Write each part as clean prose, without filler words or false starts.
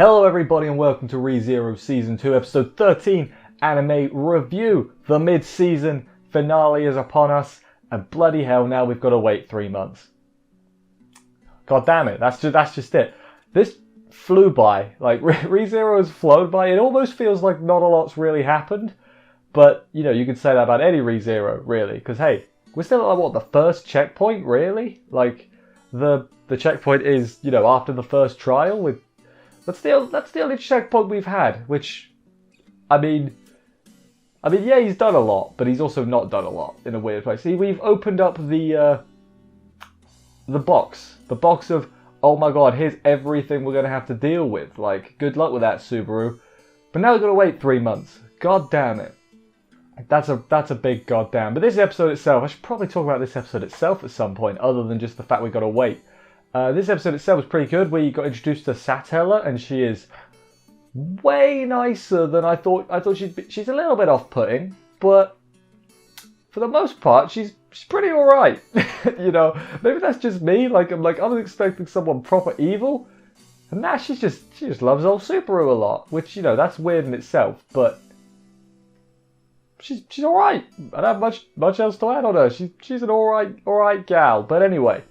Hello everybody and welcome to ReZero Season 2 Episode 13 Anime Review. The mid-season finale is upon us and bloody hell now we've got to wait 3 months. God damn it, that's just it. This flew by, like ReZero has flown by. It almost feels like not a lot's really happened, but you know, you could say that about any ReZero really, because hey, we're still at what, the first checkpoint really? Like the checkpoint is, you know, after the first trial with that's the only checkpoint we've had, which, I mean, yeah, he's done a lot, but he's also not done a lot in a weird way. See, we've opened up the box of, oh my god, here's everything we're gonna have to deal with. Like, good luck with that, Subaru. But now we've got to wait 3 months. God damn it. That's a big goddamn. But this episode itself, I should probably talk about this episode itself at some point, other than just the fact we've got to wait. This episode itself was pretty good. We got introduced to Satella, and she is way nicer than I thought. I thought she'd be. She's a little bit off-putting, but for the most part, she's pretty alright. You know, maybe that's just me. I was expecting someone proper evil, and now she just loves old Subaru a lot, which, you know, that's weird in itself, but she's alright. I don't have much else to add on her. She's an alright gal. But anyway,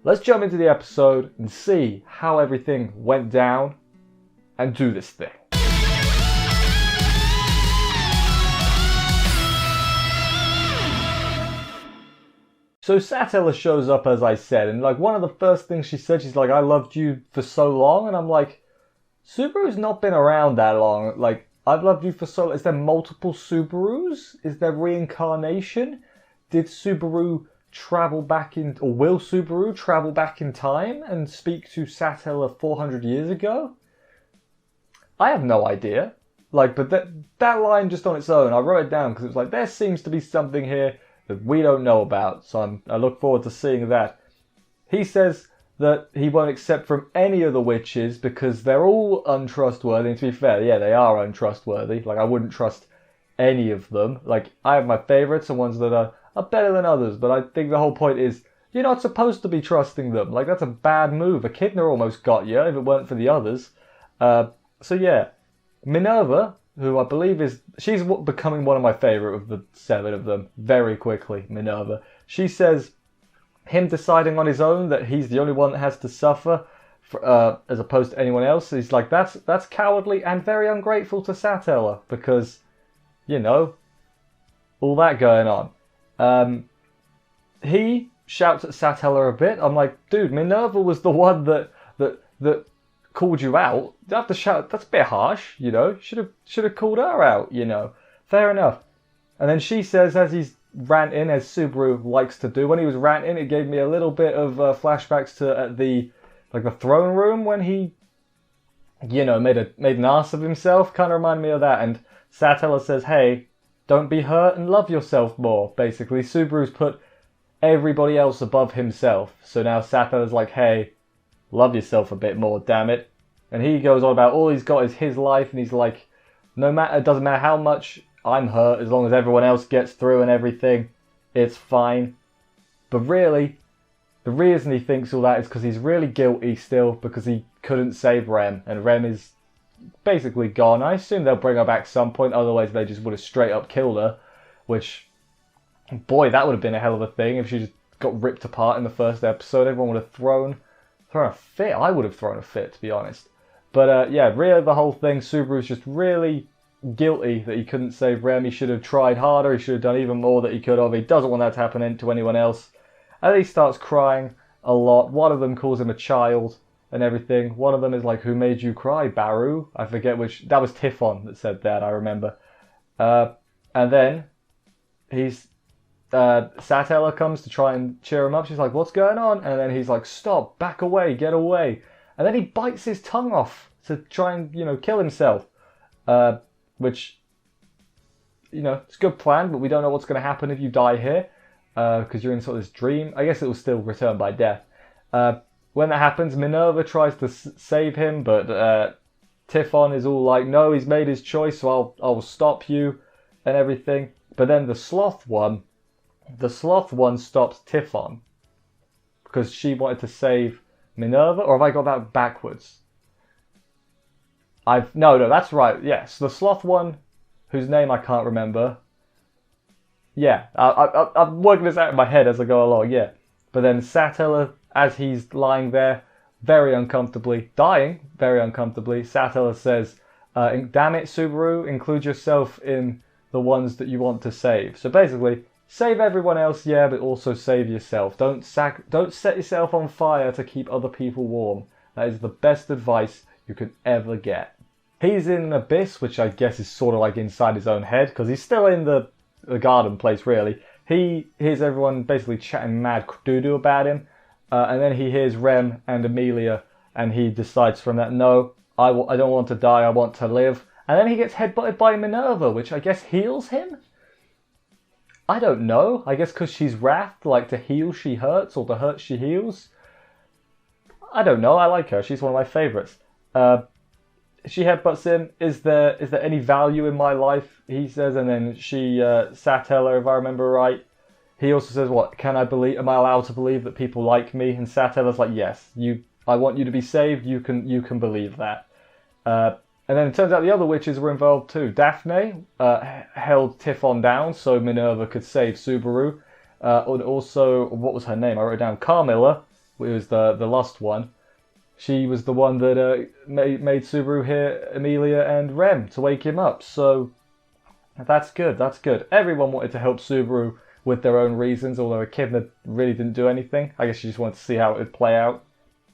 let's jump into the episode and see how everything went down and do this thing. So Satella shows up, as I said, and like one of the first things she said, she's like, I loved you for so long, and I'm like, Subaru's not been around that long. Like, I've loved you for so long. Is there multiple Subarus? Is there reincarnation? Did Subaru travel back in, or will Subaru travel back in time and speak to Satella 400 years ago? I have no idea. Like, but that line just on its own, I wrote it down because it was like, there seems to be something here that we don't know about. So I look forward to seeing that. He says that he won't accept from any of the witches because they're all untrustworthy. And to be fair, yeah, they are untrustworthy. Like, I wouldn't trust any of them. Like, I have my favourites and ones that are better than others, but I think the whole point is you're not supposed to be trusting them. Like, that's a bad move. Echidna almost got you if it weren't for the others. So yeah, Minerva, who I believe she's becoming one of my favourite of the 7 of them very quickly, Minerva. She says him deciding on his own that he's the only one that has to suffer as opposed to anyone else. He's like, that's cowardly and very ungrateful to Satella because, you know, all that going on. He shouts at Satella a bit. I'm like, dude, Minerva was the one that called you out. You have to shout. That's a bit harsh, you know. Should have called her out, you know. Fair enough. And then she says, as he's ranting, as Subaru likes to do, when he was ranting, it gave me a little bit of flashbacks to the throne room when he, you know, made an ass of himself. Kind of reminded me of that. And Satella says, hey, don't be hurt and love yourself more. Basically, Subaru's put everybody else above himself. So now Satella's like, hey, love yourself a bit more, damn it. And he goes on about all he's got is his life, and he's like, it doesn't matter how much I'm hurt, as long as everyone else gets through and everything, it's fine. But really, the reason he thinks all that is because he's really guilty still, because he couldn't save Rem, and Rem is basically gone. I assume they'll bring her back some point, otherwise they just would have straight up killed her, which, boy, that would have been a hell of a thing if she just got ripped apart in the first episode. Everyone would have thrown a fit. I would have thrown a fit, to be honest. But yeah, really the whole thing, Subaru's just really guilty that he couldn't save Rem. He should have tried harder. He should have done even more that he could have. He doesn't want that to happen to anyone else. And then he starts crying a lot. One of them calls him a child and everything. One of them is like, who made you cry, Baru? I forget which. That was Typhon that said that, I remember. And then Satella comes to try and cheer him up. She's like, what's going on? And then he's like, stop, back away, get away. And then he bites his tongue off to try and, you know, kill himself. Which, you know, it's a good plan, but we don't know what's going to happen if you die here. Because you're in sort of this dream. I guess it will still return by death. When that happens, Minerva tries to save him, but Typhon is all like, no, he's made his choice, so I'll stop you and everything. But then the sloth one stops Typhon because she wanted to save Minerva, or have I got that backwards? No, that's right. Yes, the sloth one, whose name I can't remember. Yeah, I'm working this out in my head as I go along. Yeah, but then Satella, as he's lying there, very uncomfortably, dying very uncomfortably, Satella says, "Damn it, Subaru, include yourself in the ones that you want to save." So basically, save everyone else, yeah, but also save yourself. Don't set yourself on fire to keep other people warm. That is the best advice you can ever get. He's in an abyss, which I guess is sort of like inside his own head, because he's still in the garden place, really. He hears everyone basically chatting mad doo-doo about him, and then he hears Rem and Amelia, and he decides from that, no, I don't want to die, I want to live. And then he gets headbutted by Minerva, which I guess heals him? I don't know. I guess because she's wrath, like to heal she hurts, or to hurt she heals. I don't know, I like her, she's one of my favourites. She headbutts him. Is there any value in my life? He says, and then she, Satella, if I remember right, he also says, "What can I believe? Am I allowed to believe that people like me?" And Satella's like, "Yes, I want you to be saved. You can believe that." And then it turns out the other witches were involved too. Daphne held Typhon down so Minerva could save Subaru. And also, what was her name? I wrote it down. Carmilla, who was the last one. She was the one that made Subaru hear Amelia and Rem to wake him up. So that's good, that's good. Everyone wanted to help Subaru with their own reasons, although Echidna really didn't do anything. I guess she just wanted to see how it would play out.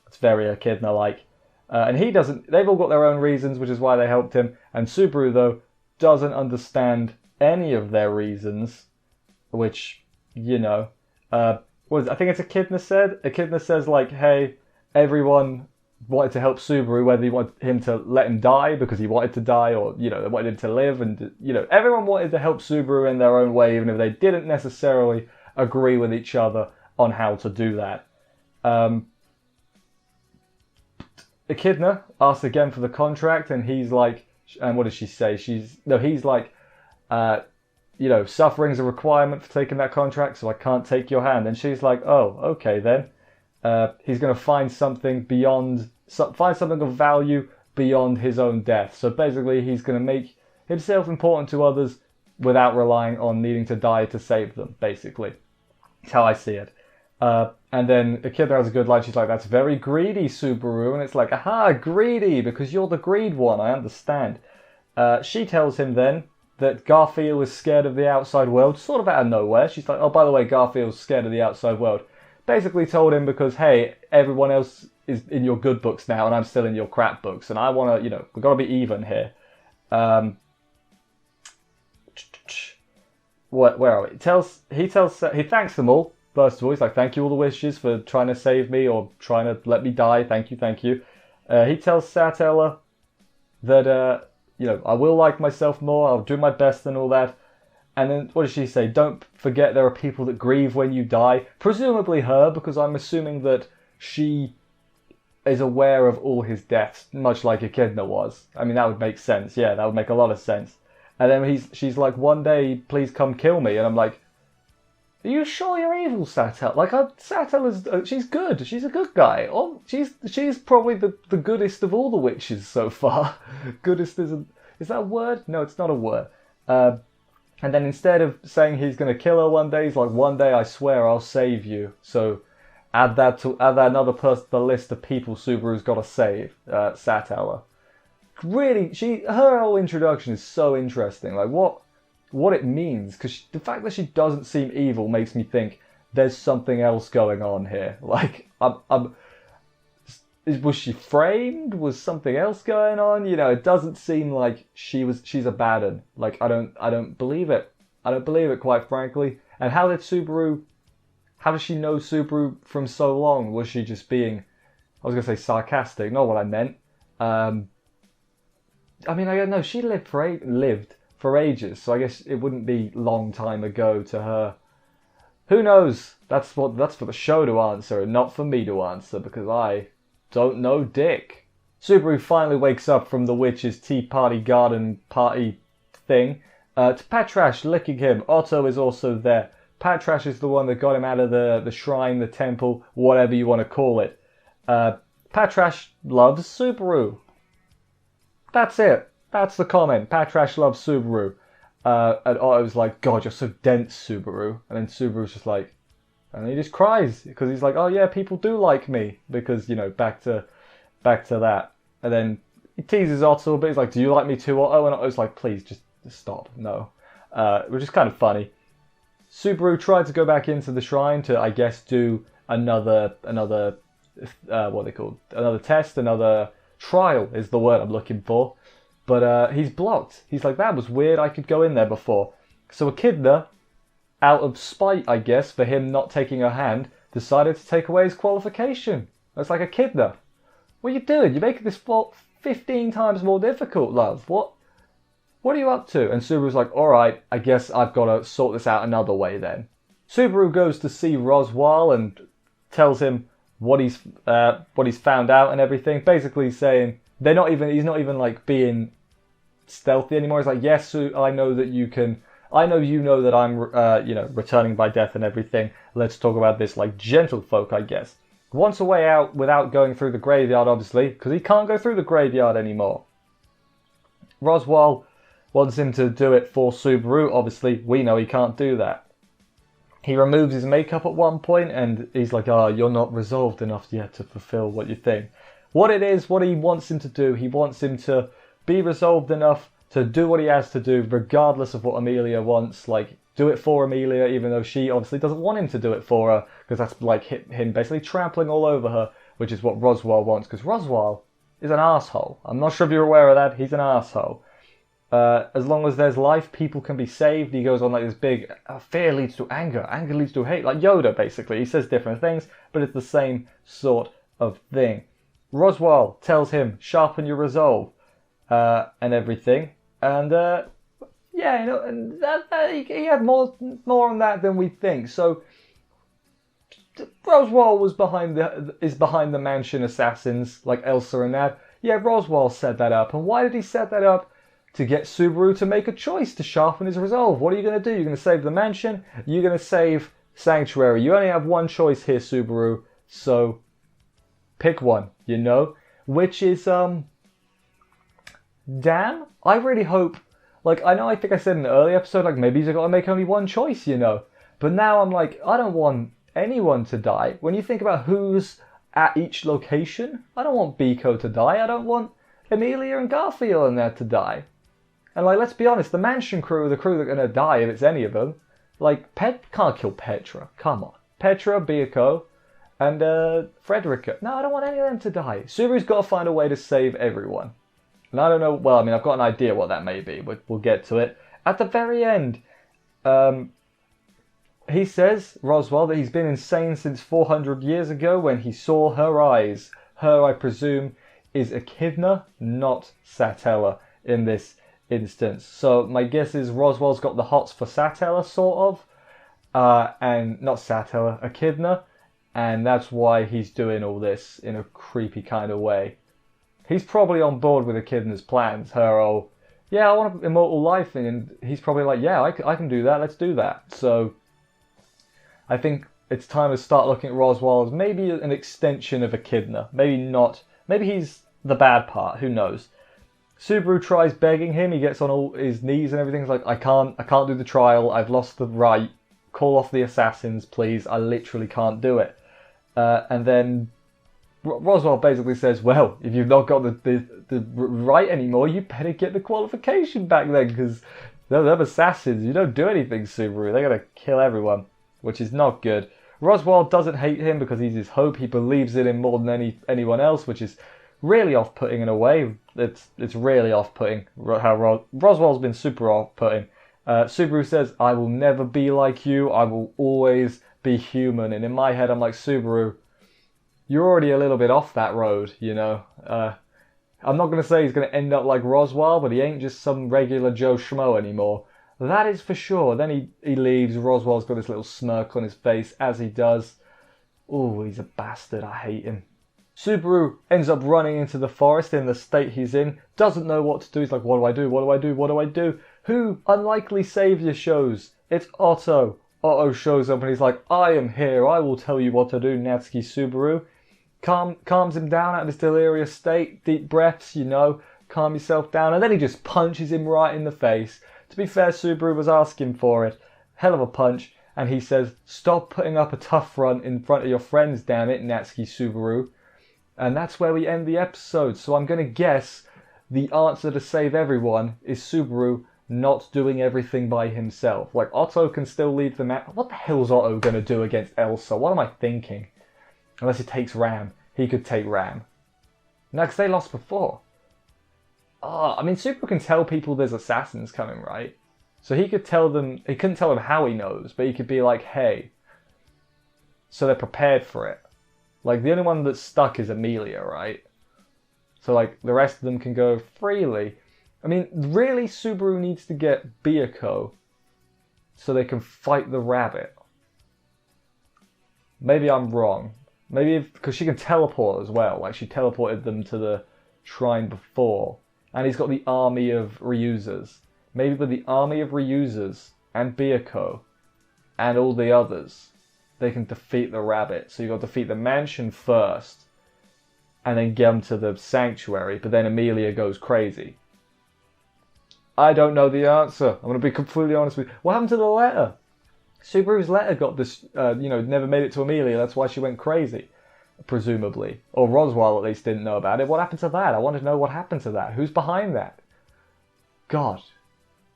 It's very Echidna-like. And he doesn't, they've all got their own reasons, which is why they helped him. And Subaru, though, doesn't understand any of their reasons, which, you know, I think it's Echidna said. Echidna says, like, hey, everyone wanted to help Subaru, whether you wanted him to let him die because he wanted to die, or, you know, they wanted him to live, and, you know, everyone wanted to help Subaru in their own way, even if they didn't necessarily agree with each other on how to do that. Echidna asks again for the contract, and he's like, and what does she say? He's like, you know, suffering's a requirement for taking that contract, so I can't take your hand. And she's like, oh, okay then. He's going to find something of value beyond his own death. So basically, he's going to make himself important to others without relying on needing to die to save them, basically. That's how I see it. And then Echidna has a good line. She's like, that's very greedy, Subaru. And it's like, aha, greedy, because you're the greed one, I understand. She tells him then that Garfield is scared of the outside world, sort of out of nowhere. She's like, oh, by the way, Garfield's scared of the outside world. Basically told him because, hey, everyone else is in your good books now, and I'm still in your crap books, and I want to, you know, we've got to be even here. Where are we? He thanks them all. First of all, he's like, thank you all the wishes for trying to save me or trying to let me die. Thank you. He tells Satella that, you know, I will like myself more. I'll do my best and all that. And then what does she say? Don't forget there are people that grieve when you die. Presumably her, because I'm assuming that she is aware of all his deaths, much like Echidna was. I mean, that would make sense. Yeah, that would make a lot of sense. And then she's like, one day, please come kill me. And I'm like, are you sure you're evil, Satella? Like, Satella's, she's good. She's a good guy. Oh, she's probably the goodest of all the witches so far. Goodest is that a word? No, it's not a word. And then instead of saying he's going to kill her one day, he's like, one day I swear I'll save you. So add that another person to the list of people Subaru's got to save, Satella. Really, her whole introduction is so interesting. Like, what it means, because the fact that she doesn't seem evil makes me think there's something else going on here. Like, was she framed? Was something else going on? You know, it doesn't seem like she's a bad one. Like, I don't believe it. I don't believe it, quite frankly. And how does she know Subaru from so long? Was she just being, I was going to say sarcastic, not what I meant. I mean, I don't know, she lived for ages, so I guess it wouldn't be long time ago to her. Who knows? That's for the show to answer, and not for me to answer, because I don't know dick. Subaru finally wakes up from the witch's tea party garden party thing to Patrash licking him. Otto is also there. Patrash is the one that got him out of the shrine, the temple, whatever you want to call it. Patrash loves Subaru. That's it. That's the comment. Patrash loves Subaru. And Otto's like, God, you're so dense, Subaru. And then Subaru's just like, and he just cries because he's like, oh yeah, people do like me because, you know, back to that. And then he teases Otto a bit. He's like, do you like me too, Otto? And Otto's like, please, just stop. No. Which is kind of funny. Subaru tried to go back into the shrine to, I guess, do another what they called, another test, another trial is the word I'm looking for. But he's blocked. He's like, that was weird. I could go in there before. So Echidna, out of spite, I guess, for him not taking her hand, decided to take away his qualification. That's like, Echidna, what are you doing? You're making this 15 times more difficult, love. What are you up to? And Subaru's like, alright, I guess I've got to sort this out another way then. Subaru goes to see Roswaal and tells him what he's found out and everything. Basically saying, he's not even like being stealthy anymore. He's like, yes, I know that you know that I'm, returning by death and everything. Let's talk about this like gentlefolk, I guess. Wants a way out without going through the graveyard, obviously, because he can't go through the graveyard anymore. Roswaal wants him to do it for Subaru. Obviously, we know he can't do that. He removes his makeup at one point, and he's like, oh, you're not resolved enough yet to fulfill what you think. What he wants him to do, he wants him to be resolved enough to do what he has to do, regardless of what Amelia wants. Like, do it for Amelia, even though she obviously doesn't want him to do it for her, because that's like him basically trampling all over her, which is what Roswaal wants, because Roswaal is an asshole. I'm not sure if you're aware of that. He's an asshole. As long as there's life, people can be saved. He goes on like this big, fear leads to anger, anger leads to hate, like Yoda basically. He says different things, but it's the same sort of thing. Roswaal tells him, sharpen your resolve, and everything. And and he had more on that than we think. So Roswaal is behind the mansion assassins, like Elsa and that. Yeah, Roswaal set that up. And why did he set that up? To get Subaru to make a choice to sharpen his resolve. What are you going to do? You're going to save the mansion? You're going to save Sanctuary. You only have one choice here, Subaru. So pick one, you know? Which is, damn. I really hope, like, I think I said in the early episode, like, maybe he's got to make only one choice, you know? But now I'm like, I don't want anyone to die. When you think about who's at each location, I don't want Biko to die. I don't want Amelia and Garfield in there to die. And, like, let's be honest, the mansion crew are the crew that are going to die if it's any of them. Like, can't kill Petra. Come on. Petra, Biko, and Frederica. No, I don't want any of them to die. Subaru's got to find a way to save everyone. And I don't know, well, I mean, I've got an idea what that may be, but we'll get to it. At the very end, he says, Roswaal, that he's been insane since 400 years ago when he saw her eyes. Her, I presume, is Echidna, not Satella in this instance. So my guess is Roswaal's got the hots for Satella, sort of, and not Satella, Echidna, and that's why he's doing all this in a creepy kind of way. He's probably on board with Echidna's plans, I want an immortal life thing, and he's probably like, yeah, I can do that, let's do that. So I think it's time to start looking at Roswaal as maybe an extension of Echidna, maybe not, maybe he's the bad part, who knows. Subaru tries begging him. He gets on all his knees and everything. He's like, I can't do the trial. I've lost the right. Call off the assassins, please. I literally can't do it. And then Roswaal basically says, well, if you've not got the right anymore, you better get the qualification back then, because they're assassins. You don't do anything, Subaru. They're going to kill everyone, which is not good. Roswaal doesn't hate him because he's his hope. He believes in him more than anyone else, which is really off-putting in a way. It's really off-putting how Roswaal's been super off-putting. Subaru says, I will never be like you. I will always be human. And in my head, I'm like, Subaru, you're already a little bit off that road, you know. I'm not going to say he's going to end up like Roswaal, but he ain't just some regular Joe Schmo anymore. That is for sure. Then he leaves. Roswaal's got this little smirk on his face as he does. Oh, he's a bastard. I hate him. Subaru ends up running into the forest in the state he's in, doesn't know what to do. He's like, what do I do? What do I do? What do I do? Who unlikely savior shows? It's Otto. Otto shows up and he's like, I am here. I will tell you what to do, Natsuki Subaru. Calms him down out of his delirious state. Deep breaths, you know. calm yourself down. And then he just punches him right in the face. To be fair, Subaru was asking for it. Hell of a punch. And he says, stop putting up a tough front in front of your friends, damn it, Natsuki Subaru. And that's where we end the episode. So I'm going to guess the answer to save everyone is Subaru not doing everything by himself. Like, Otto can still lead the match. What the hell's Otto going to do against Elsa? What am I thinking? Unless he takes Ram. He could take Ram. No, because they lost before. Oh, I mean, Subaru can tell people there's assassins coming, right? So he could tell them, he couldn't tell them how he knows, but he could be like, hey. So they're prepared for it. Like, the only one that's stuck is Amelia, right? So, like, the rest of them can go freely. I mean, really, Subaru needs to get Byakuya so they can fight the rabbit. Maybe I'm wrong. Maybe because she can teleport as well. Like, she teleported them to the shrine before. And he's got the army of reusers. Maybe with the army of reusers and Byakuya and all the others, they can defeat the rabbit. So you've got to defeat the mansion first and then get them to the sanctuary. But then Amelia goes crazy. I don't know the answer. I'm going to be completely honest with you. What happened to the letter? Subaru's letter got this, never made it to Amelia. That's why she went crazy, presumably. Or Roswell at least didn't know about it. What happened to that? I want to know what happened to that. Who's behind that? God.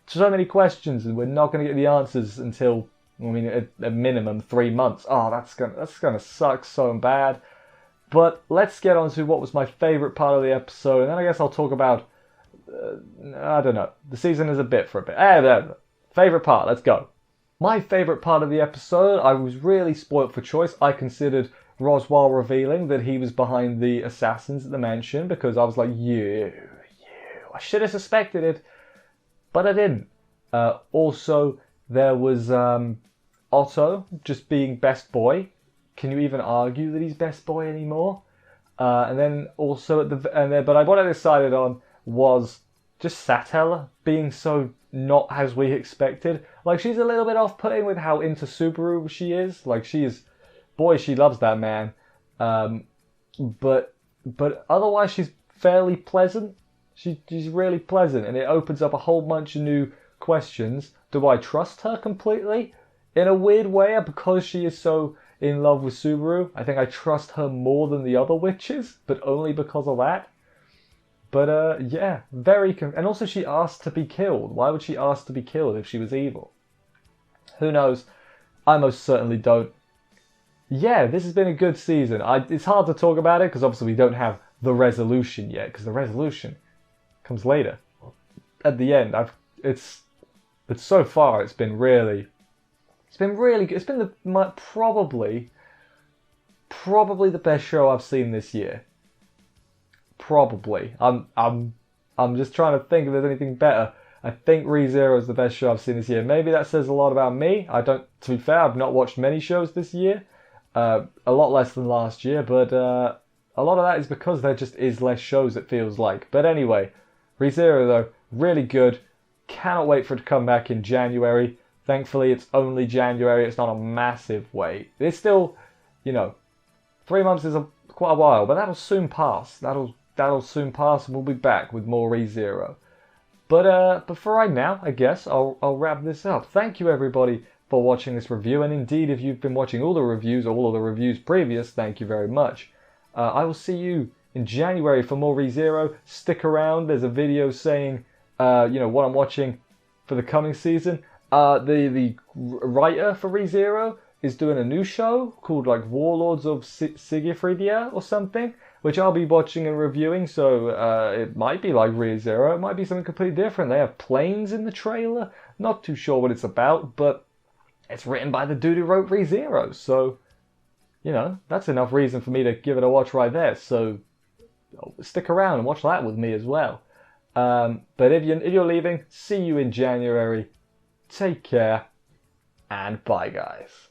So many questions, and we're not going to get the answers until, I mean, at a minimum 3 months. Oh, that's gonna suck so bad. But let's get on to what was my favourite part of the episode, and then I guess I'll talk about, I don't know, the season is a bit for a bit. Favourite part, let's go. My favourite part of the episode, I was really spoilt for choice. I considered Roswell revealing that he was behind the assassins at the mansion, because I was like, you, I should have suspected it. But I didn't. Also, there was Otto just being best boy. Can you even argue that he's best boy anymore? And then also but what I decided on was just Satella being so not as we expected. Like, she's a little bit off-putting with how into Subaru she is. Like, she loves that man. But otherwise she's fairly pleasant. She's really pleasant, and it opens up a whole bunch of new questions. Do I trust her completely? In a weird way, because she is so in love with Subaru, I think I trust her more than the other witches, but only because of that. But yeah, and also she asked to be killed. Why would she ask to be killed if she was evil? Who knows? I most certainly don't. Yeah, this has been a good season. It's hard to talk about it, because obviously we don't have the resolution yet, because the resolution comes later. At the end, but so far it's been really good. It's been probably the best show I've seen this year. Probably. I'm just trying to think if there's anything better. I think ReZero is the best show I've seen this year. Maybe that says a lot about me. To be fair, I've not watched many shows this year. A lot less than last year, but a lot of that is because there just is less shows, it feels like. But anyway, ReZero though, really good. Cannot wait for it to come back in January. Thankfully, it's only January. It's not a massive wait. It's still, 3 months is quite a while, but that'll soon pass. That'll soon pass, and we'll be back with more ReZero. But for right now, I guess I'll wrap this up. Thank you everybody for watching this review, and indeed, if you've been watching all of the reviews previous, thank you very much. I will see you in January for more ReZero. Stick around. There's a video saying, what I'm watching for the coming season. The writer for ReZero is doing a new show called like Warlords of Sigifridia or something, which I'll be watching and reviewing. So it might be like ReZero. It might be something completely different. They have planes in the trailer. Not too sure what it's about, but it's written by the dude who wrote ReZero. So, that's enough reason for me to give it a watch right there. So stick around and watch that with me as well. But if you're leaving, see you in January. Take care, and bye guys.